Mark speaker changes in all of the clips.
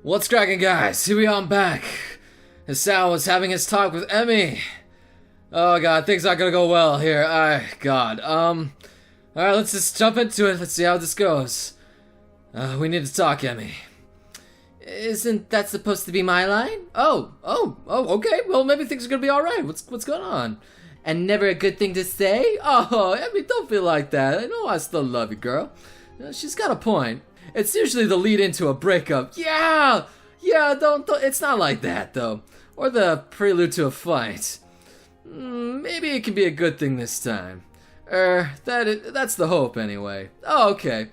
Speaker 1: What's cracking, guys? Here we are, I'm back. Hisao was having his talk with Emmy. Oh god, things aren't gonna go well here. God. Alright, let's just jump into it. Let's see how this goes. We need to talk, Emmy. Isn't that supposed to be my line? Oh, okay. Well, maybe things are gonna be alright. What's going on? And never a good thing to say? Oh, Emmy, don't feel like that. I know I still love you, girl. She's got a point. It's usually the lead into a breakup. Yeah, don't, it's not like that, though. Or the prelude to a fight. Maybe it can be a good thing this time. That's the hope, anyway. Oh, okay.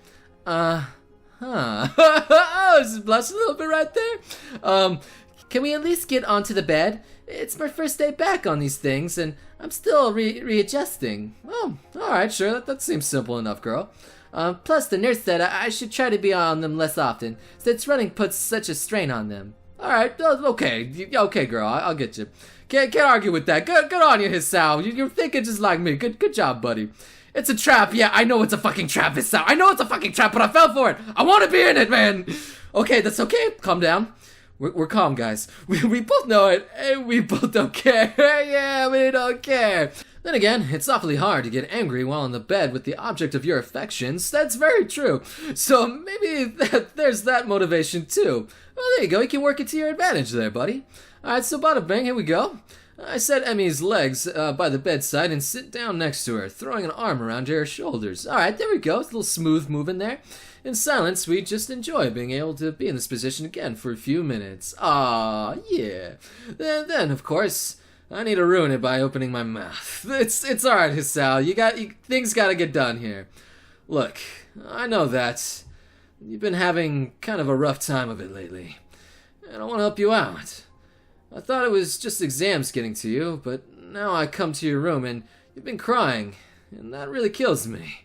Speaker 1: Just blush a little bit right there. Can we at least get onto the bed? It's my first day back on these things, and I'm still readjusting. Oh, alright, sure, that seems simple enough, girl. Plus, the nurse said I should try to be on them less often, since running puts such a strain on them. Alright, okay, girl, I'll get you. Can't argue with that. Good on you, Hisao. You're thinking just like me. Good job, buddy. It's a trap. Yeah, I know it's a fucking trap, Hisao. I know it's a fucking trap, but I fell for it. I want to be in it, man. Okay, that's okay. Calm down. We're calm, guys. We both know it, and we both don't care. Yeah, we don't care. Then again, it's awfully hard to get angry while in the bed with the object of your affections. That's very true. So maybe there's that motivation too. Well, there you go. You can work it to your advantage there, buddy. Alright, so bada bing, here we go. I set Emmy's legs by the bedside and sit down next to her, throwing an arm around her shoulders. Alright, there we go. It's a little smooth moving there. In silence, we just enjoy being able to be in this position again for a few minutes. Ah, yeah. Then, of course, I need to ruin it by opening my mouth. It's alright, Hisao. Things gotta get done here. Look, I know that you've been having kind of a rough time of it lately, and I want to help you out. I thought it was just exams getting to you, but now I come to your room and you've been crying, and that really kills me.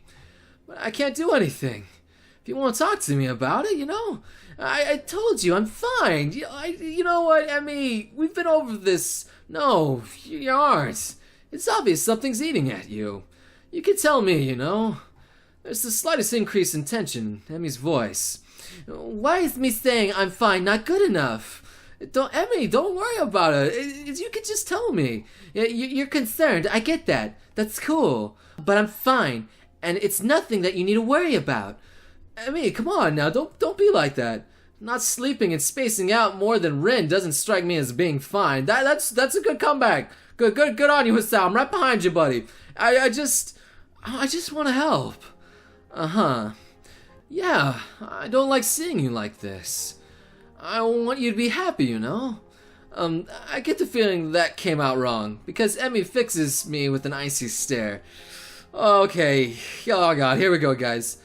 Speaker 1: But I can't do anything. If you want to talk to me about it, I told you I'm fine. You know what, Emmy? We've been over this. No, you aren't. It's obvious something's eating at you. You can tell me, There's the slightest increase in tension in Emmy's voice. Why is me saying I'm fine not good enough? Emmy, don't worry about it. You can just tell me. You're concerned. I get that. That's cool. But I'm fine, and it's nothing that you need to worry about. Emmy, come on now. Don't be like that. Not sleeping and spacing out more than Rin doesn't strike me as being fine. That's a good comeback. Good on you, Hisao. I'm right behind you, buddy. I just want to help. Yeah, I don't like seeing you like this. I want you to be happy, I get the feeling that came out wrong, because Emmy fixes me with an icy stare. Okay, oh god, here we go, guys.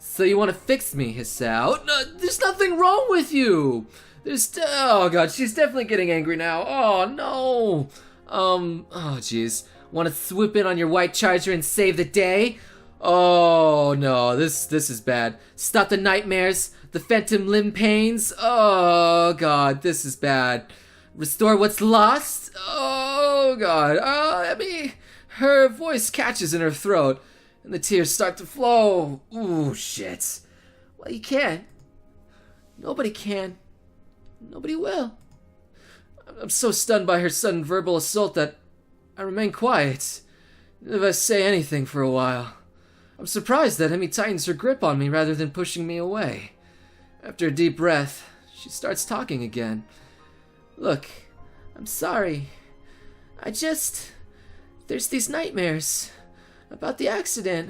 Speaker 1: So you want to fix me, Hisao? No, there's nothing wrong with you! Oh god, she's definitely getting angry now. Oh no! Oh jeez. Want to swoop in on your white charger and save the day? Oh no, this is bad. Stop the nightmares, the phantom limb pains. Oh god, this is bad. Restore what's lost. Oh god. Emmy, her voice catches in her throat, and the tears start to flow. Ooh, shit. Well, you can't. Nobody can. Nobody will. I'm so stunned by her sudden verbal assault that I remain quiet. Never say anything for a while. I'm surprised that Emmy tightens her grip on me rather than pushing me away. After a deep breath, she starts talking again. Look, I'm sorry. There's these nightmares about the accident.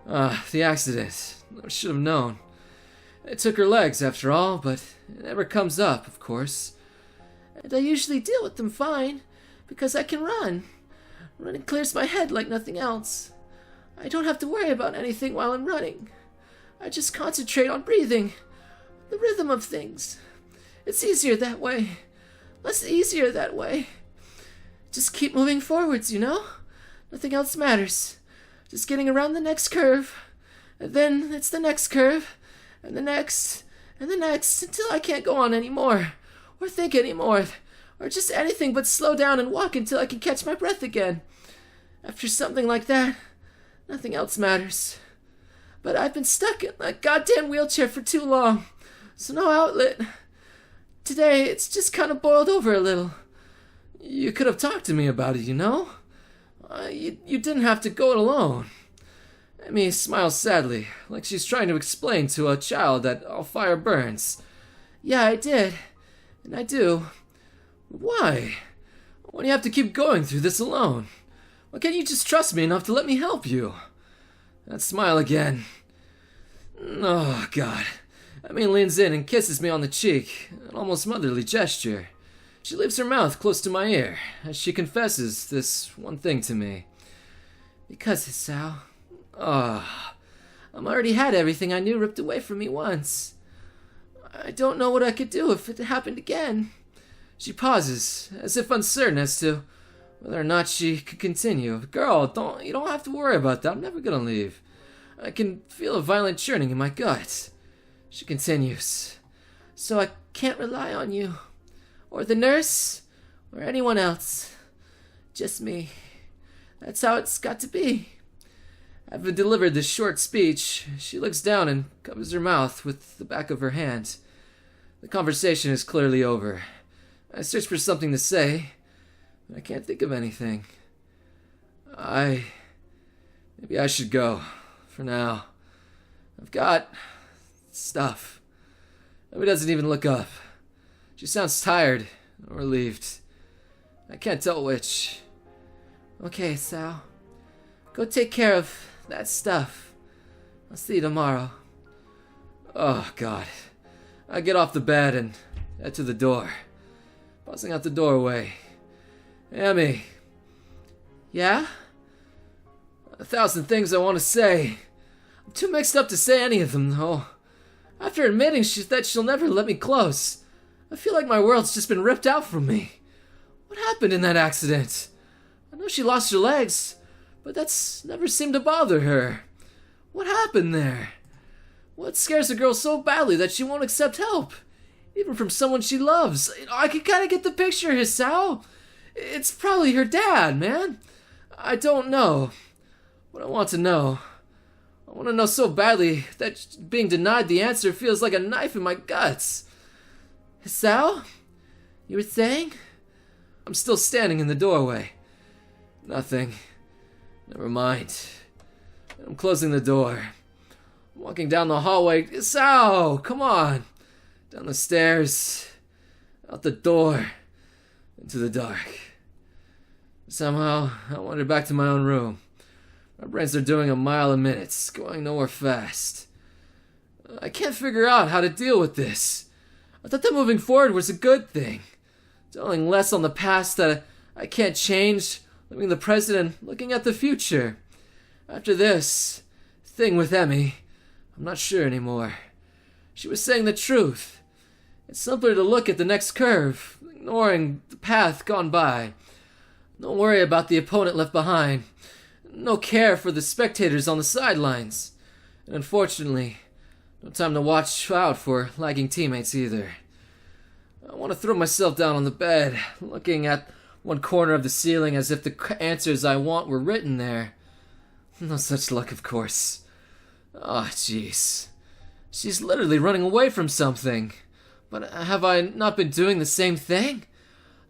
Speaker 1: The accident. I should have known. It took her legs, after all, but it never comes up, of course. And I usually deal with them fine, because I can run. Running clears my head like nothing else. I don't have to worry about anything while I'm running. I just concentrate on breathing, the rhythm of things. It's easier that way. Less easier that way. Just keep moving forwards, Nothing else matters. Just getting around the next curve. And then it's the next curve. And the next. And the next. Until I can't go on anymore. Or think anymore. Or just anything but slow down and walk until I can catch my breath again. After something like that, nothing else matters. But I've been stuck in that goddamn wheelchair for too long. So no outlet. today it's just kind of boiled over a little. You could have talked to me about it, you know? You didn't have to go it alone. Emmy smiles sadly, like she's trying to explain to a child that all fire burns. Yeah, I did. And I do. Why? Why do you have to keep going through this alone? Why can't you just trust me enough to let me help you? That smile again. Oh, God. Emmy leans in and kisses me on the cheek, an almost motherly gesture. She leaves her mouth close to my ear as she confesses this one thing to me. Because, Hisao, I've already had everything I knew ripped away from me once. I don't know what I could do if it happened again. She pauses, as if uncertain as to whether or not she could continue. Girl, you don't have to worry about that. I'm never gonna leave. I can feel a violent churning in my gut. She continues. So I can't rely on you, or the nurse, or anyone else. Just me. That's how it's got to be. Having delivered this short speech, she looks down and covers her mouth with the back of her hand. The conversation is clearly over. I search for something to say, but I can't think of anything. Maybe I should go, for now. I've got stuff. Emmy doesn't even look up. She sounds tired or relieved. I can't tell which. Okay, Sal. Go take care of that stuff. I'll see you tomorrow. Oh, God. I get off the bed and head to the door. Buzzing out the doorway. Emmy. Yeah? 1,000 things I want to say. I'm too mixed up to say any of them, though. After admitting that she'll never let me close, I feel like my world's just been ripped out from me. What happened in that accident? I know she lost her legs, but that's never seemed to bother her. What happened there? What scares a girl so badly that she won't accept help? Even from someone she loves. I can kind of get the picture, Hisao. It's probably her dad, man. I don't know. But I want to know. I want to know so badly that being denied the answer feels like a knife in my guts. Hisao? You were saying? I'm still standing in the doorway. Nothing. Never mind. I'm closing the door. I'm walking down the hallway. Hisao! Come on! Down the stairs. Out the door. Into the dark. Somehow, I wandered back to my own room. My brains are doing a mile a minute, going nowhere fast. I can't figure out how to deal with this. I thought that moving forward was a good thing. Dwelling less on the past that I can't change, living the present and looking at the future. After this thing with Emmy, I'm not sure anymore. She was saying the truth. It's simpler to look at the next curve, ignoring the path gone by. Don't worry about the opponent left behind. No care for the spectators on the sidelines. And unfortunately, no time to watch out for lagging teammates either. I want to throw myself down on the bed, looking at one corner of the ceiling as if the answers I want were written there. No such luck, of course. Ah, jeez. She's literally running away from something. But have I not been doing the same thing?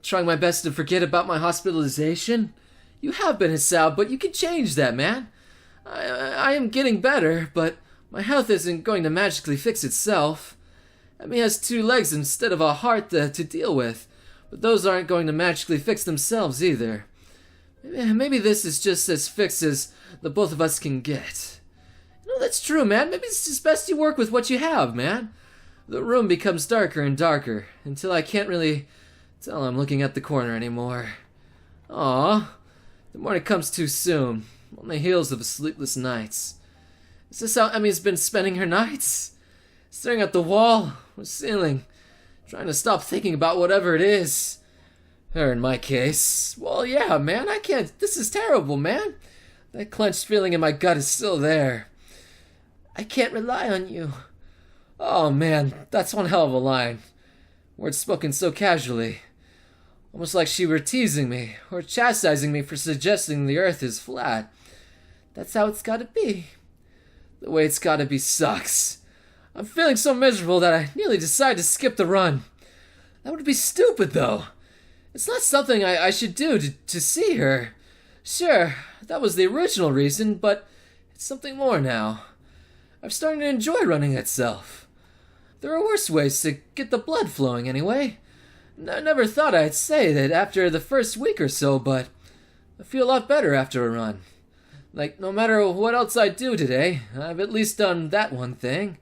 Speaker 1: Trying my best to forget about my hospitalization? You have been, Hisao, but you can change that, man. I am getting better, but my health isn't going to magically fix itself. Emmy has 2 legs instead of a heart to deal with, but those aren't going to magically fix themselves either. Maybe this is just as fixed as the both of us can get. No, that's true, man. Maybe it's just best you work with what you have, man. The room becomes darker and darker, until I can't really tell I'm looking at the corner anymore. Aww. The morning comes too soon, on the heels of sleepless nights. Is this how Emmy's been spending her nights? Staring at the wall or ceiling, trying to stop thinking about whatever it is. Or in my case, well, yeah, man, I can't. This is terrible, man. That clenched feeling in my gut is still there. I can't rely on you. Oh, man, that's one hell of a line. Words spoken so casually. Almost like she were teasing me, or chastising me for suggesting the earth is flat. That's how it's gotta be. The way it's gotta be sucks. I'm feeling so miserable that I nearly decided to skip the run. That would be stupid, though. It's not something I should do to see her. Sure, that was the original reason, but it's something more now. I'm starting to enjoy running itself. There are worse ways to get the blood flowing anyway. I never thought I'd say that after the first week or so, but I feel a lot better after a run. Like, no matter what else I do today, I've at least done that one thing.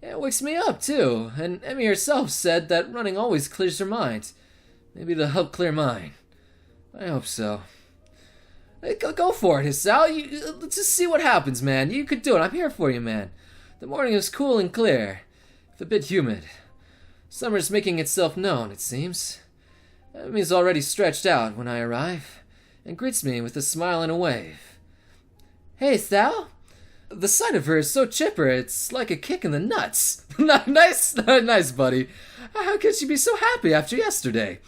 Speaker 1: It wakes me up, too, and Emmy herself said that running always clears her mind. Maybe it'll help clear mine. I hope so. Hey, go for it, Hisao. Let's just see what happens, man. You could do it. I'm here for you, man. The morning is cool and clear, if a bit humid. Summer's making itself known, it seems. Emmy's already stretched out when I arrive, and greets me with a smile and a wave. Hey, Hisao. The sight of her is so chipper, it's like a kick in the nuts. Nice, buddy. How could she be so happy after yesterday?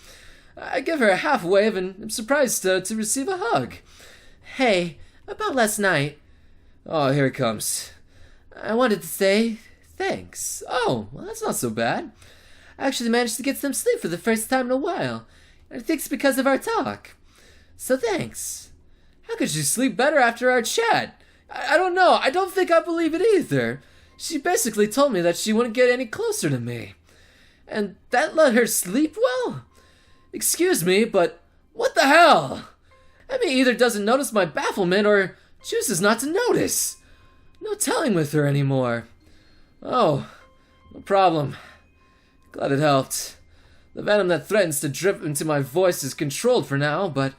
Speaker 1: I give her a half wave and am surprised to receive a hug. Hey, about last night. Oh, here it comes. I wanted to say thanks. Oh, well, that's not so bad. I actually managed to get some sleep for the first time in a while, and I think it's because of our talk. So thanks. How could she sleep better after our chat? I don't know. I don't think I believe it either. She basically told me that she wouldn't get any closer to me. And that let her sleep well? Excuse me, but what the hell? Emmy either doesn't notice my bafflement or chooses not to notice. No telling with her anymore. Oh, no problem. Glad it helped. The venom that threatens to drip into my voice is controlled for now, but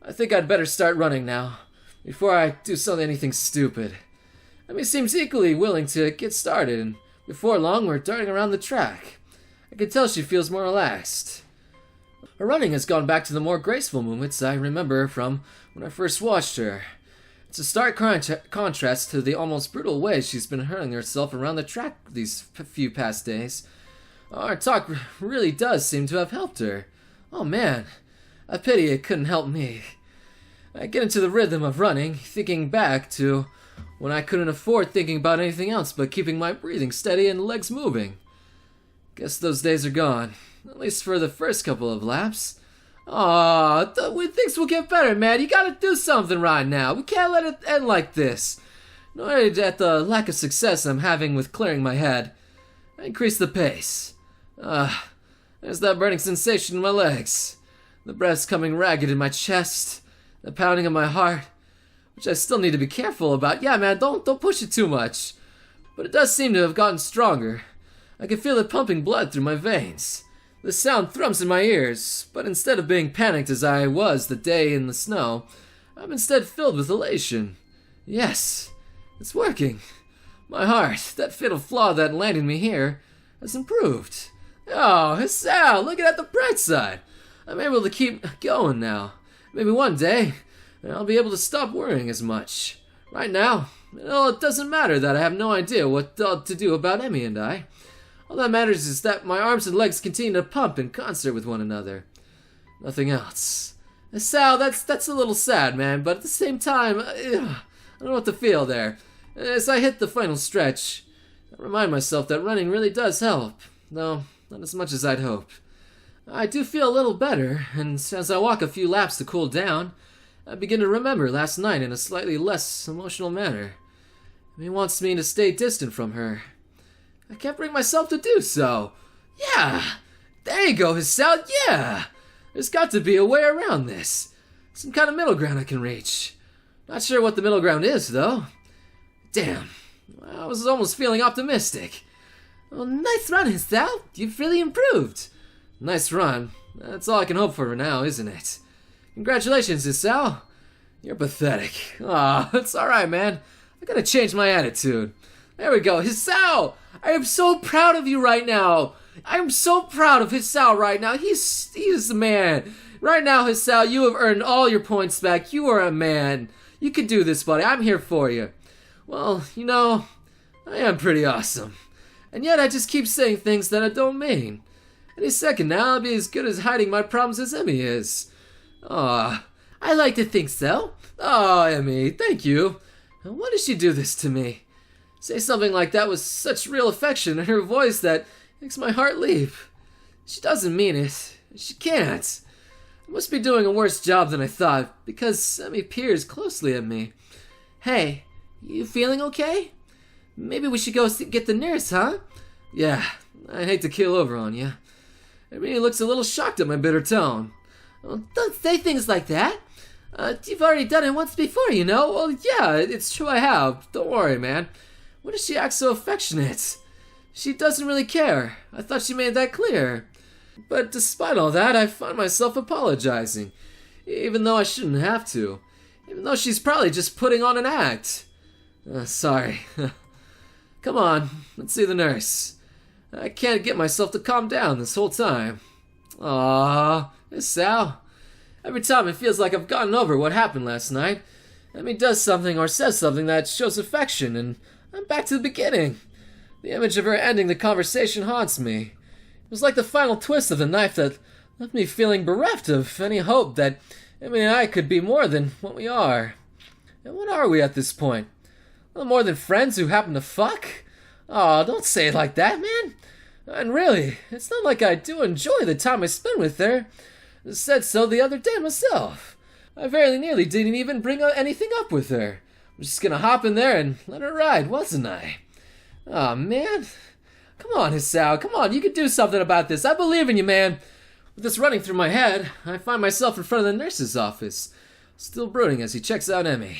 Speaker 1: I think I'd better start running now, before I do anything stupid. Emmy seems equally willing to get started, and before long we're darting around the track. I can tell she feels more relaxed. Her running has gone back to the more graceful movements I remember from when I first watched her. It's a stark contrast to the almost brutal way she's been hurling herself around the track these few past days. Our talk really does seem to have helped her. Oh man, I pity it couldn't help me. I get into the rhythm of running, thinking back to when I couldn't afford thinking about anything else but keeping my breathing steady and legs moving. Guess those days are gone, at least for the first couple of laps. Aw, things will get better, man. You gotta do something right now. We can't let it end like this. Annoyed at the lack of success I'm having with clearing my head, I increase the pace. There's that burning sensation in my legs, the breaths coming ragged in my chest, the pounding of my heart, which I still need to be careful about. Yeah, man, don't push it too much. But it does seem to have gotten stronger. I can feel it pumping blood through my veins. The sound thrums in my ears, but instead of being panicked as I was the day in the snow, I'm instead filled with elation. Yes, it's working. My heart, that fatal flaw that landed me here, has improved. Oh, Hisao, look at the bright side. I'm able to keep going now. Maybe one day, I'll be able to stop worrying as much. Right now, it doesn't matter that I have no idea what to do about Emmy and I. All that matters is that my arms and legs continue to pump in concert with one another. Nothing else. Hisao, that's a little sad, man, but at the same time, I don't know what to feel there. As I hit the final stretch, I remind myself that running really does help, though not as much as I'd hoped. I do feel a little better, and as I walk a few laps to cool down, I begin to remember last night in a slightly less emotional manner. He wants me to stay distant from her. I can't bring myself to do so. Yeah, there you go, Hisao, yeah! There's got to be a way around this. Some kind of middle ground I can reach. Not sure what the middle ground is, though. Damn, I was almost feeling optimistic. Well, nice run, Hisao. You've really improved. Nice run. That's all I can hope for now, isn't it? Congratulations, Hisao. You're pathetic. Aw, it's alright, man. I gotta change my attitude. There we go. Hisao! I am so proud of you right now. I am so proud of Hisao right now. He's the man. Right now, Hisao, you have earned all your points back. You are a man. You can do this, buddy. I'm here for you. Well, I am pretty awesome. And yet I just keep saying things that I don't mean. Any second now, I'll be as good as hiding my problems as Emmy is. Aw, I like to think so. Oh, Emmy, thank you. Why did she do this to me? Say something like that with such real affection in her voice that makes my heart leap. She doesn't mean it. She can't. I must be doing a worse job than I thought, because Emmy peers closely at me. Hey, you feeling okay? Maybe we should go get the nurse, huh? Yeah, I'd hate to keel over on you. Emmy looks a little shocked at my bitter tone. Well, don't say things like that. You've already done it once before, you know. Well, yeah, it's true I have. Don't worry, man. Why does she act so affectionate? She doesn't really care. I thought she made that clear. But despite all that, I find myself apologizing. Even though I shouldn't have to. Even though she's probably just putting on an act. Sorry. Come on, let's see the nurse. I can't get myself to calm down this whole time. Aww, Hisao. Every time it feels like I've gotten over what happened last night, Emmy does something or says something that shows affection, and I'm back to the beginning. The image of her ending the conversation haunts me. It was like the final twist of the knife that left me feeling bereft of any hope that Emmy and I could be more than what we are. And what are we at this point? A little more than friends who happen to fuck? Aw, don't say it like that, man. And really, it's not like I do enjoy the time I spend with her. I said so the other day myself. I very nearly didn't even bring anything up with her. I'm just gonna hop in there and let her ride, wasn't I? Aw, man. Come on, Hisao, come on, you can do something about this. I believe in you, man. With this running through my head, I find myself in front of the nurse's office, still brooding as he checks out Emmy.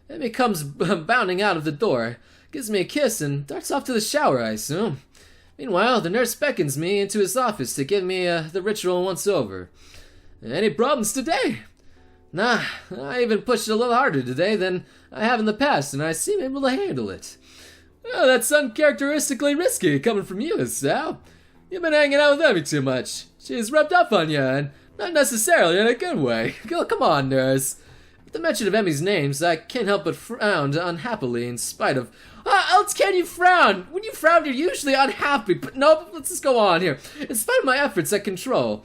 Speaker 1: Emmy comes bounding out of the door, gives me a kiss, and darts off to the shower, I assume. Meanwhile, the nurse beckons me into his office to give me the ritual once over. Any problems today? Nah, I even pushed it a little harder today than I have in the past, and I seem able to handle it. Oh, that's uncharacteristically risky coming from you, Hisao. You've been hanging out with Emmy too much. She's rubbed off on you, and not necessarily in a good way. Come on, nurse. With the mention of Emmy's names, I can't help but frown unhappily in spite of... How else can you frown? When you frown, you're usually unhappy. But no, let's just go on here. In spite of my efforts at control.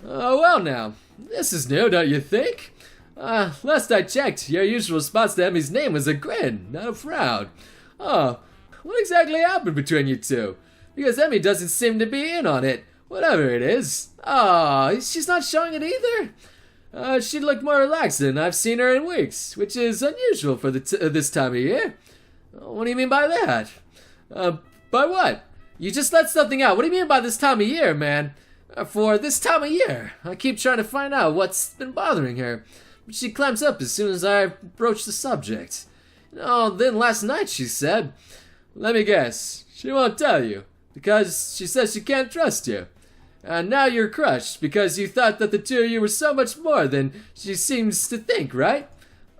Speaker 1: Oh, well now. This is new, don't you think? Last I checked, your usual response to Emmy's name was a grin, not a frown. Oh, what exactly happened between you two? Because Emmy doesn't seem to be in on it, whatever it is. Oh, she's not showing it either? She looked more relaxed than I've seen her in weeks, which is unusual for this time of year. What do you mean by that? By what? You just let something out. What do you mean by this time of year, man? For this time of year. I keep trying to find out what's been bothering her. But she clamps up as soon as I broach the subject. Then last night she said... Let me guess. She won't tell you. Because she says she can't trust you. And now you're crushed because you thought that the two of you were so much more than she seems to think, right?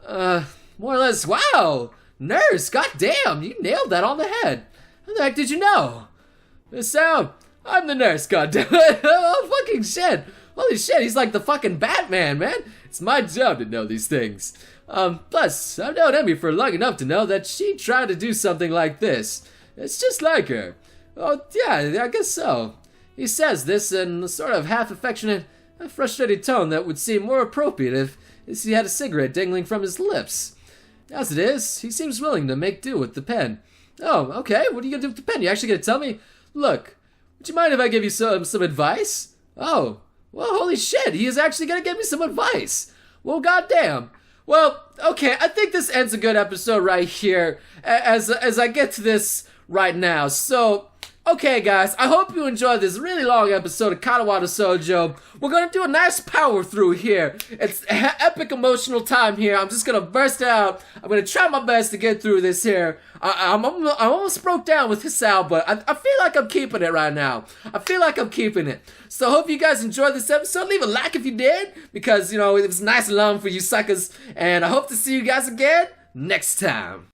Speaker 1: More or less. Wow! Nurse, goddamn, you nailed that on the head. How the heck did you know? Hisao, I'm the nurse, goddamn it. Oh, fucking shit. Holy shit, he's like the fucking Batman, man. It's my job to know these things. Plus, I've known Emmy for long enough to know that she tried to do something like this. It's just like her. Oh, yeah, I guess so. He says this in a sort of half-affectionate, half-frustrated tone that would seem more appropriate if he had a cigarette dangling from his lips. As it is, he seems willing to make do with the pen. Oh, okay, what are you gonna do with the pen? You actually gonna tell me? Look, would you mind if I give you some advice? Oh, well, holy shit, he is actually gonna give me some advice. Well, goddamn. Well, okay, I think this ends a good episode right here as I get to this right now. So, okay, guys, I hope you enjoyed this really long episode of Katawa Shoujo. We're gonna do a nice power through here. It's epic emotional time here. I'm just gonna burst out. I'm gonna try my best to get through this here. I almost broke down with Hisao, but I feel like I'm keeping it right now. I feel like I'm keeping it. So I hope you guys enjoyed this episode. Leave a like if you did, because, it was nice and long for you suckers. And I hope to see you guys again next time.